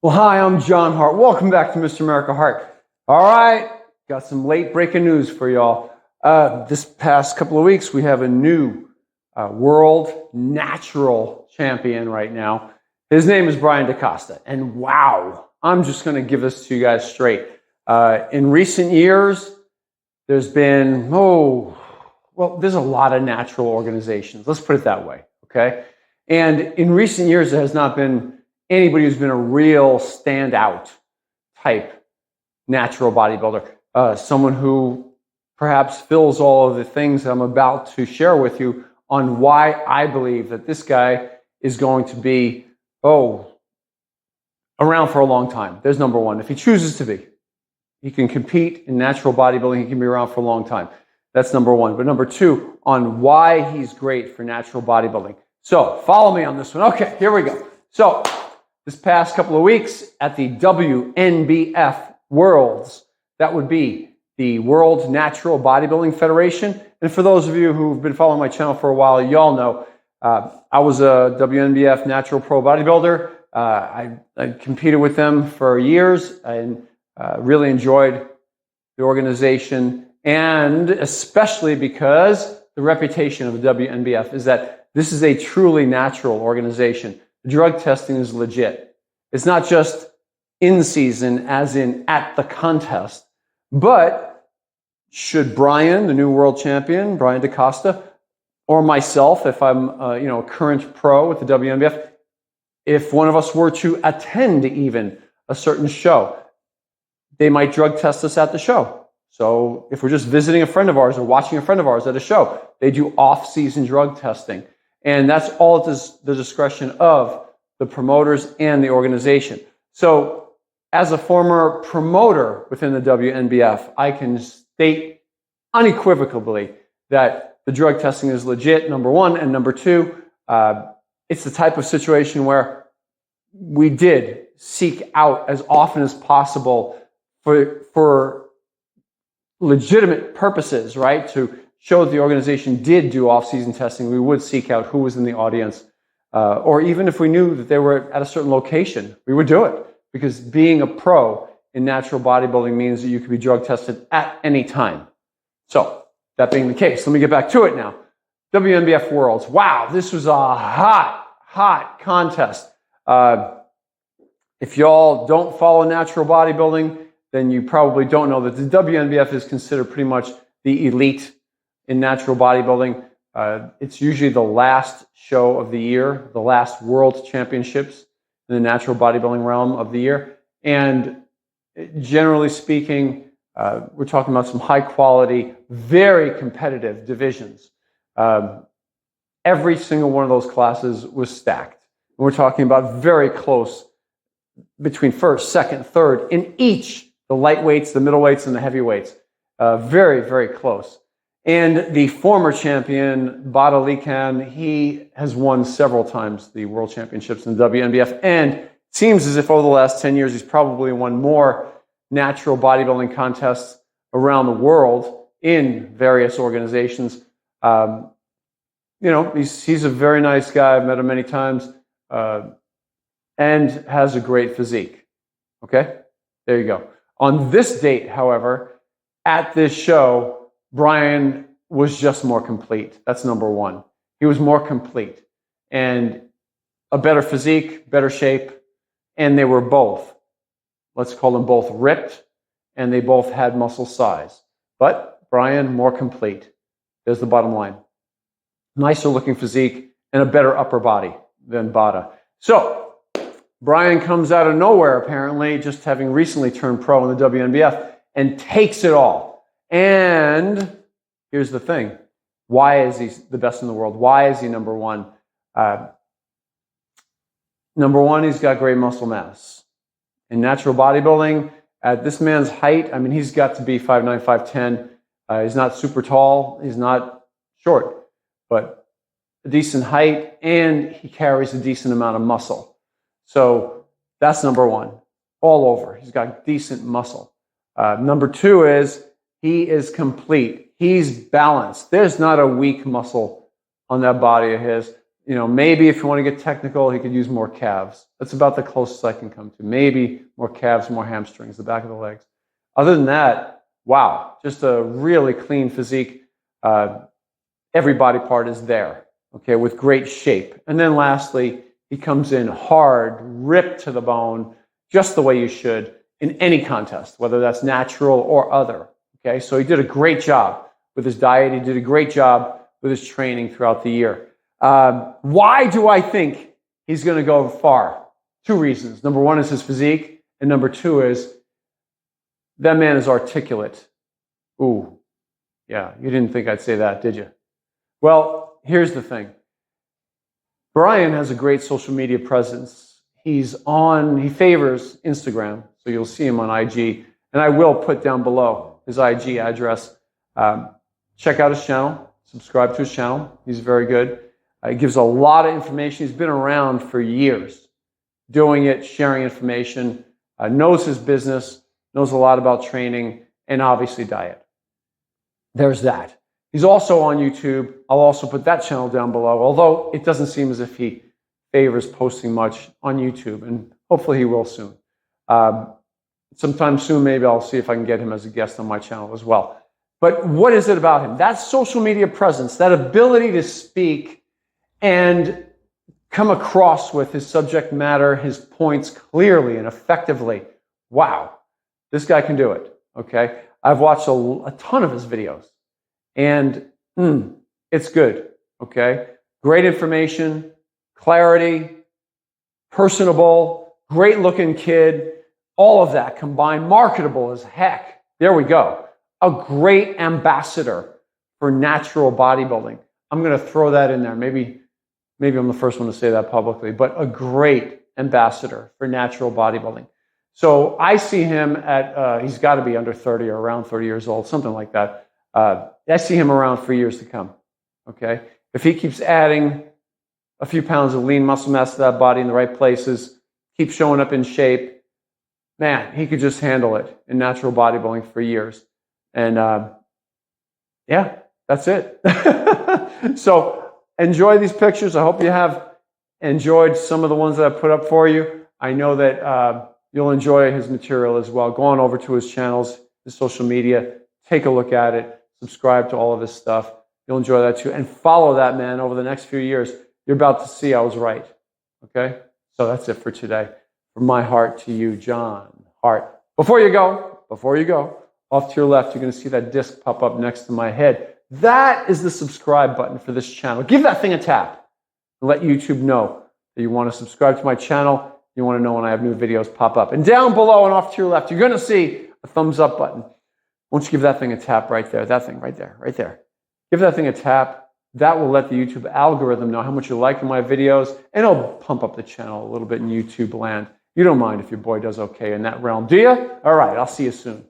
Well, hi, I'm John Hart. Welcome back to Mr. America Hart. All right, got some late breaking news for y'all. This past couple of weeks, we have a new world natural champion right now. His name is Brian DeCosta. And wow, I'm just going to give this to you guys straight. In recent years, there's been, there's a lot of natural organizations. Let's put it that way, okay? And in recent years, there has not been anybody who's been a real standout type natural bodybuilder, someone who perhaps fills all of the things I'm about to share with you on why I believe that this guy is going to be, around for a long time. There's number one. If he chooses to be, he can compete in natural bodybuilding. He can be around for a long time. That's number one. But number two, on why he's great for natural bodybuilding. So follow me on this one. Okay, here we go. So this past couple of weeks at the WNBF Worlds, that would be the World Natural Bodybuilding Federation. And for those of you who've been following my channel for a while, y'all know I was a WNBF natural pro bodybuilder. I competed with them for years and really enjoyed the organization, and especially because the reputation of the WNBF is that this is a truly natural organization. Drug testing is legit. It's not just in season, as in at the contest, but should Brian, the new world champion, Brian DeCosta, or myself, if I'm a current pro with the WNBF, if one of us were to attend even a certain show, they might drug test us at the show. So if we're just visiting a friend of ours or watching a friend of ours at a show, they do off-season drug testing. And that's all at the discretion of the promoters and the organization. So as a former promoter within the WNBF, I can state unequivocally that the drug testing is legit, number one. And number two, it's the type of situation where we did seek out as often as possible for legitimate purposes, right? To show that the organization did do off-season testing, we would seek out who was in the audience. Or even if we knew that they were at a certain location, we would do it. Because being a pro in natural bodybuilding means that you can be drug tested at any time. So, that being the case, let me get back to it now. WNBF Worlds. Wow, this was a hot contest. If y'all don't follow natural bodybuilding, then you probably don't know that the WNBF is considered pretty much the elite in natural bodybuilding. It's usually the last show of the year, the last world championships in the natural bodybuilding realm of the year. And generally speaking, we're talking about some high quality, very competitive divisions. Every single one of those classes was stacked. And we're talking about very close between first, second, third in each, the lightweights, the middleweights, and the heavyweights. Very, very close. And the former champion, Bada Lekan, he has won several times the world championships in the WNBF. And it seems as if over the last 10 years, he's probably won more natural bodybuilding contests around the world in various organizations. He's a very nice guy. I've met him many times, and has a great physique. Okay? There you go. On this date, however, at this show, Brian was just more complete. That's number one. He was more complete and a better physique, better shape, and they were both, let's call them both ripped, and they both had muscle size. But Brian, more complete. There's the bottom line. Nicer looking physique and a better upper body than Bada. So Brian comes out of nowhere, apparently, just having recently turned pro in the WNBF, and takes it all. And here's the thing. Why is he the best in the world? Why is he number one? Number one, he's got great muscle mass. In natural bodybuilding, at this man's height, I mean, he's got to be 5'9", 5'10". He's not super tall. He's not short, but a decent height, and he carries a decent amount of muscle. So that's number one, all over. He's got decent muscle. Number two is he is complete. He's balanced. There's not a weak muscle on that body of his. maybe if you want to get technical, he could use more calves. That's about the closest I can come to. Maybe more calves, more hamstrings, the back of the legs. Other than that, wow, just a really clean physique. Every body part is there, okay, with great shape. And then lastly, he comes in hard, ripped to the bone, just the way you should in any contest, whether that's natural or other. Okay, so he did a great job with his diet. He did a great job with his training throughout the year. Why do I think he's going to go far? Two reasons. Number one is his physique, and number two is that man is articulate. Ooh, yeah, you didn't think I'd say that, did you? Well, here's the thing. Brian has a great social media presence. He favors Instagram, so you'll see him on IG, and I will put down below his IG address. Check out his channel, subscribe to his channel. He's very good. He gives a lot of information. He's been around for years, doing it, sharing information, knows his business, knows a lot about training, and obviously diet. There's that. He's also on YouTube. I'll also put that channel down below, although it doesn't seem as if he favors posting much on YouTube, and hopefully he will soon. Sometime soon, maybe I'll see if I can get him as a guest on my channel as well. But what is it about him? That social media presence, that ability to speak and come across with his subject matter, his points clearly and effectively. Wow, this guy can do it, okay? I've watched a ton of his videos, and it's good, okay? Great information, clarity, personable, great-looking kid, all of that combined, marketable as heck. There we go. A great ambassador for natural bodybuilding. I'm going to throw that in there. Maybe I'm the first one to say that publicly, but a great ambassador for natural bodybuilding. So I see him at, he's got to be under 30 or around 30 years old, something like that. I see him around for years to come, okay? If he keeps adding a few pounds of lean muscle mass to that body in the right places, keep showing up in shape, man, he could just handle it in natural bodybuilding for years. And yeah, that's it. So enjoy these pictures. I hope you have enjoyed some of the ones that I put up for you. I know that you'll enjoy his material as well. Go on over to his channels, his social media, take a look at it, subscribe to all of his stuff. You'll enjoy that too. And follow that man over the next few years. You're about to see I was right. Okay? So that's it for today. From my heart to you, John Hart. Before you go, off to your left, you're going to see that disc pop up next to my head. That is the subscribe button for this channel. Give that thing a tap and let YouTube know that you want to subscribe to my channel. You want to know when I have new videos pop up. And down below and off to your left, you're going to see a thumbs up button. Won't you give that thing a tap right there? That thing right there, right there. Give that thing a tap. That will let the YouTube algorithm know how much you like my videos, and it'll pump up the channel a little bit in YouTube land. You don't mind if your boy does okay in that realm, do you? All right, I'll see you soon.